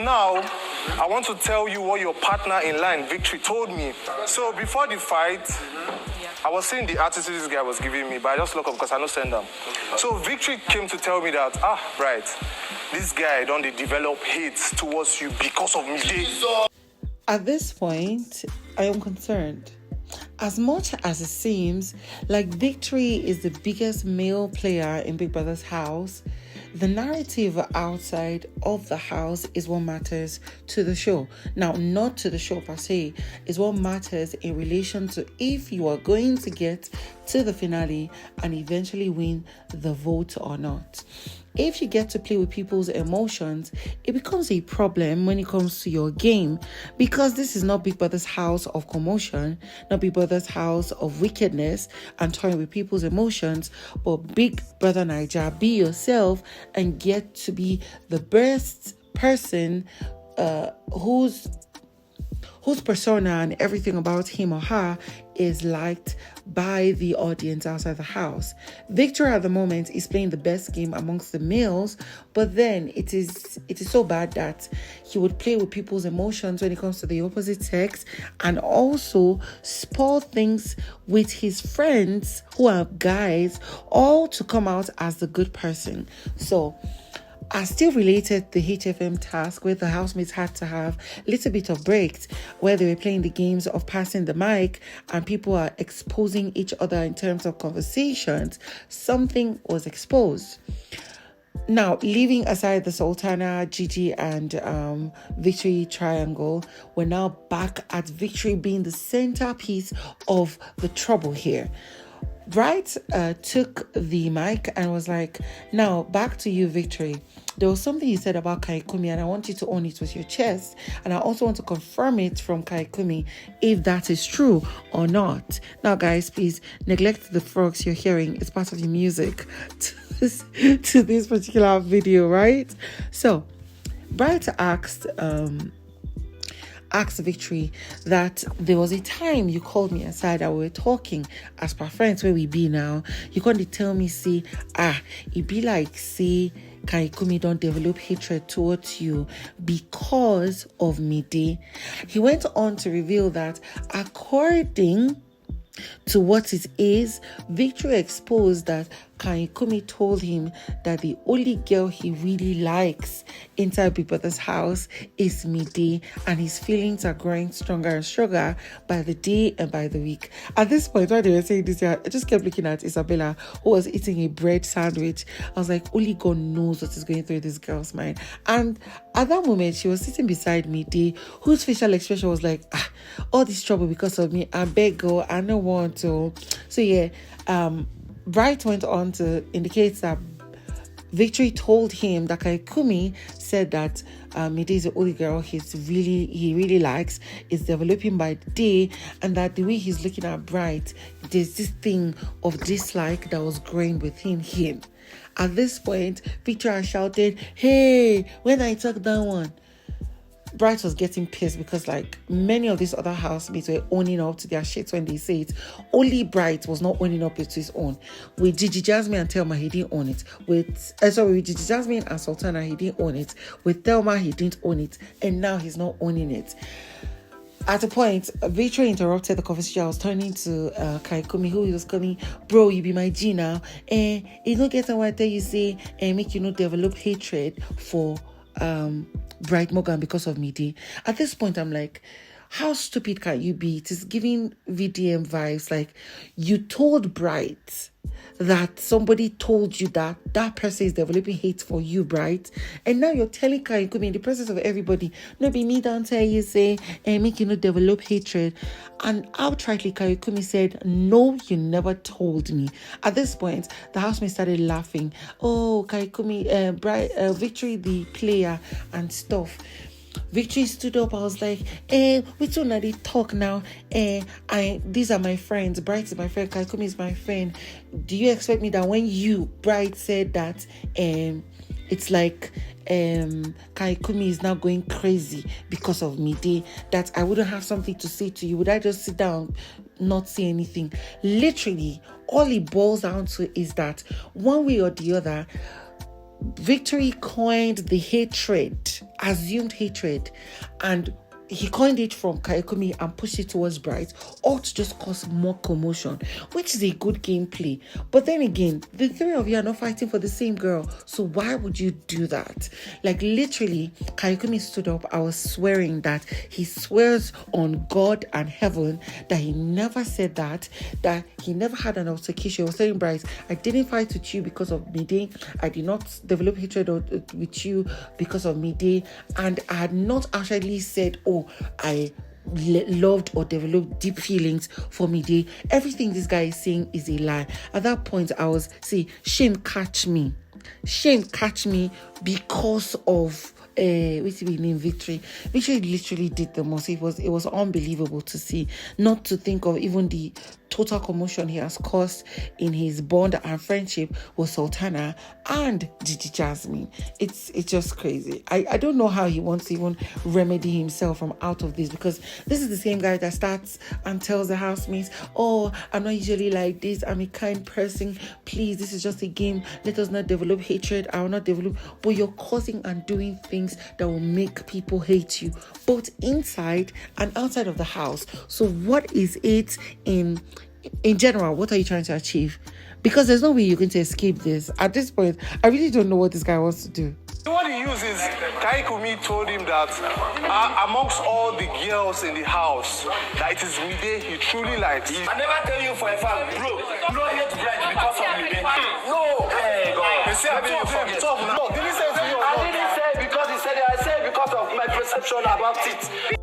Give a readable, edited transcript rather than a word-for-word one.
Now, I want to tell you what your partner in line, Victory, told me. So before the fight, I was seeing the attitude this guy was giving me, but I just look up because I don't send them. So Victory came to tell me that, right, this guy don't develop hate towards you because of Mide. At this point, I am concerned. As much as it seems like Victory is the biggest male player in Big Brother's house, the narrative outside of the house is what matters to the show. Now, not to the show per se, is what matters in relation to if you are going to get to the finale and eventually win the vote or not. If you get to play with people's emotions, it becomes a problem when it comes to your game, because this is not Big Brother's house of commotion, not Big Brother's house of wickedness and toying with people's emotions, but Big Brother Naija. Be yourself and get to be the best person whose persona and everything about him or her is liked by the audience outside the house. Victor at the moment is playing the best game amongst the males, but then it is so bad that he would play with people's emotions when it comes to the opposite sex, and also spoil things with his friends who are guys, all to come out as the good person. So I still related the HFM task where the housemates had to have a little bit of breaks, where they were playing the games of passing the mic and people are exposing each other in terms of conversations. Something was exposed. Now, leaving aside the Sultana, Gigi, and Victory triangle, we're now back at Victory being the centerpiece of the trouble here. Bright took the mic and was like, now back to you, Victory. There was something you said about Kayinkunmi and I want you to own it with your chest. And I also want to confirm it from Kayinkunmi if that is true or not. Now, guys, please neglect the frogs you're hearing. It's part of the music to this particular video, right? So, Bright asked Victory that there was a time you called me aside and we were talking as per friends where we be now. You can't tell me, say, it be like, say, Kayinkunmi don't develop hatred towards you because of Mide. He went on to reveal that according to what it is, Victory exposed that Kayinkunmi told him that the only girl he really likes inside Big Brother's house is Mide, and his feelings are growing stronger and stronger by the day and by the week. At this point, while they were saying this, I just kept looking at Isabella, who was eating a bread sandwich. I was like, only God knows what is going through this girl's mind. And at that moment, she was sitting beside Mide, whose facial expression was like, all this trouble because of me. I beg, go, I don't want to. So yeah, Bright went on to indicate that Victory told him that Kayinkunmi said that Mide is the only girl he really likes, is developing by the day, and that the way he's looking at Bright, there's this thing of dislike that was growing within him. At this point, Victory shouted, "Hey, when I talk that one." Bright was getting pissed because like many of these other housemates were owning up to their shit when they say it. Only Bright was not owning up to his own. With Gigi Jasmine and Thelma, he didn't own it. With Gigi Jasmine and Sultana, he didn't own it. With Thelma, he didn't own it. And now he's not owning it. At a point, Victory interrupted the conversation. I was turning to Kayinkunmi, who was calling, bro, you be my G now. And you don't get what I tell you, say, and make you not develop hatred for Bright Morgan because of Mide. At this point, I'm like, how stupid can you be? It is giving VDM vibes. Like, you told Bright that somebody told you that that person is developing hate for you, Bright, and now you're telling Kayinkunmi in the presence of everybody, no be me don't tell you, say, and make you not develop hatred. And outrightly, Kayinkunmi said, no, you never told me. At this point, the housemates started laughing. Oh, Kayinkunmi, Victory the player and stuff. Victory stood up. I was like, which one are they talk now? These are my friends. Bright is my friend. Kayinkunmi is my friend. Do you expect me that when you, Bright, said that it's like Kayinkunmi is now going crazy because of Mide, that I wouldn't have something to say to you? Would I just sit down, not say anything? Literally, all it boils down to is that one way or the other, Victory coined the hatred, assumed hatred, and he coined it from Kayinkunmi and pushed it towards Bright, all to just cause more commotion, which is a good gameplay. But then again, the three of you are not fighting for the same girl, so why would you do that? Like literally, Kayinkunmi stood up. I was swearing that he swears on God and heaven that he never said that he never had an altercation. He was saying, Bright, I didn't fight with you because of Mide. I did not develop hatred with you because of Mide, and I had not actually said, oh, I loved or developed deep feelings for Mide. Everything this guy is saying is a lie. At that point, I was saying, shame catch me because of what's his name, Victory literally did the most. It was unbelievable to see, not to think of even the total commotion he has caused in his bond and friendship with Sultana and DJ Jasmine. It's just crazy. I don't know how he wants to even remedy himself from out of this, because this is the same guy that starts and tells the housemates, oh, I'm not usually like this, I'm a kind person, please, this is just a game, let us not develop hatred, I will not develop. But you're causing and doing things that will make people hate you, both inside and outside of the house. So what is it in general? What are you trying to achieve? Because there's no way you're going to escape this. At this point, I really don't know what this guy wants to do. What he uses, Kayinkunmi told him that amongst all the girls in the house, that it is Mide he truly likes. I never tell you for a fact, bro. You don't hate Bright because of Mide. No. Hey, God. You see, I mean, tough now. Did he say it to you or not? I didn't say because he said it. I said because of my perception about it.